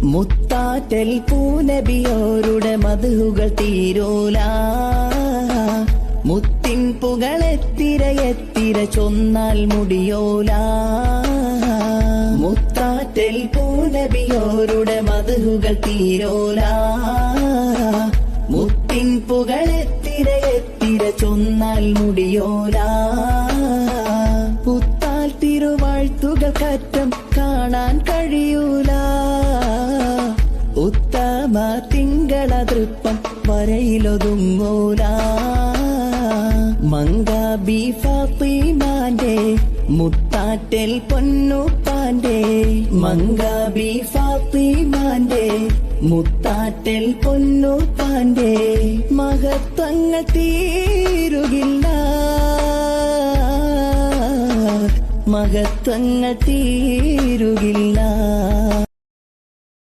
മുത്താറ്റൽ പൂനബിയോരുടെ മധുകൾ തീരൂല. മുത്തിൻ പുകളെത്തിര ചൊന്നാൽ മുടിയോല. മുത്താറ്റൽ പൂനബിയോരുടെ മധുകൾ തീരൂല. മുത്തിൻ പുകളെത്തിര ചൊന്നാൽ മുടിയോല. പുത്താൽ തിരുവാഴ്ത്തുകൾ കറ്റം കാണാൻ കഴിയൂല. ഉത്തമ തിങ്കളതൃപ്പം വരയിലൊതുങ്ങൂല. മങ്കാബി ഫാത്തിമാന്റെ മുത്താറ്റൽ പൊന്നുപ്പാന്റെ. മങ്കാബി ഫാത്തിമാന്റെ മുത്താറ്റൽ പൊന്നുപ്പാന്റെ മഹത്വങ്ങൾ തീരുകില്ല. മഹത്വങ്ങൾ തീരുകില്ല.